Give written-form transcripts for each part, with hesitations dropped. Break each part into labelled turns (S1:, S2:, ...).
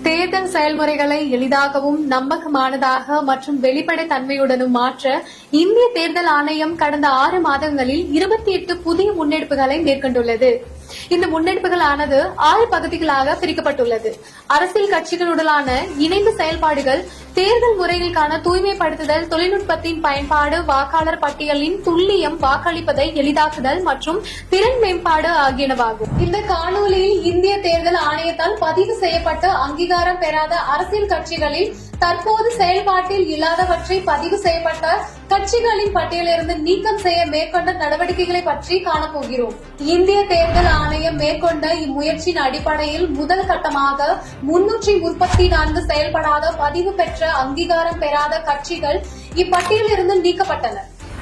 S1: தேர்தல் செயல்முறைகளை எளிதாகவும் நம்பகமானதாக மற்றும் வெளிப்படைத் தன்மையுடனும் மாற்ற இந்திய தேர்தல் ஆணையம் கடந்த 6 மாதங்களில் 28 புதிய முன்னெடுப்புகளை மேற்கொண்டுள்ளது. இந்த முன்னெடுப்புகளானது 6 பகுதிகளாக பிரிக்கப்பட்டுள்ளது. அரசியல் கட்சிகளுடனான இணைந்த செயல்பாடுகள், தேர்தல் முறைகளுக்கான தூய்மைப்படுத்துதல், தொழில்நுட்பத்தின் பயன்பாடு, வாக்காளர் பட்டியலின் துல்லியம், வாக்களிப்பதை எளிதாக்குதல் மற்றும் திறன் மேம்பாடு ஆகியனவாகும். இந்த காணொலியில் இந்திய தேர்தல் ஆணையத்தால் பதிவு செய்யப்பட்ட அங்கீகாரம் பெறாத அரசியல் கட்சிகளில் தற்போது செயல்பாட்டில் இல்லாதவற்றை பதிவு செய்யப்பட்ட கட்சிகளின் பட்டியலிருந்து நீக்கம் செய்ய மேற்கொண்ட நடவடிக்கைகளை பற்றி காணப்போகிறோம். இந்திய தேர்தல் ஆணையம் மேற்கொண்ட இம்முயற்சியின் அடிப்படையில் முதல் கட்டமாக 334 செயல்படாத பதிவு பெற்ற அங்கீகாரம் பெறாத கட்சிகள் இப்பட்டியலிருந்து நீக்கப்பட்டன.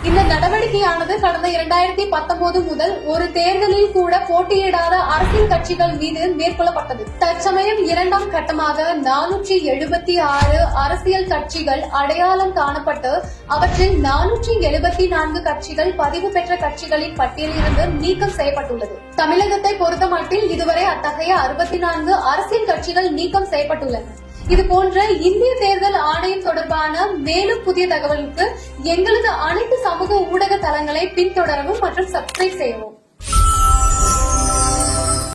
S1: இந்த நடவடிக்கையானது கடந்த 2019 முதல் ஒரு தேர்தலில் கூட போட்டியிடாத அரசியல் கட்சிகள் மீது மேற்கொள்ளப்பட்டது. தற்சமயம் 2ஆம் கட்டமாக 476 அரசியல் கட்சிகள் அடையாளம் காணப்பட்டு அவற்றில் 474 கட்சிகள் பதிவு பெற்ற கட்சிகளின் பட்டியலிலிருந்து நீக்கம் செய்யப்பட்டுள்ளது. தமிழகத்தை பொறுத்தமட்டில் இதுவரை அத்தகைய 64 அரசியல் கட்சிகள் நீக்கம் செய்யப்பட்டுள்ளன. இதுபோன்ற இந்திய தேர்தல் ஆணையம் தொடர்பான மேலும் புதிய தகவலுக்கு எங்களது அனைத்து சமூக ஊடக தளங்களை பின்தொடரவும் மற்றும் சப்ஸ்கிரைப் செய்யவும்.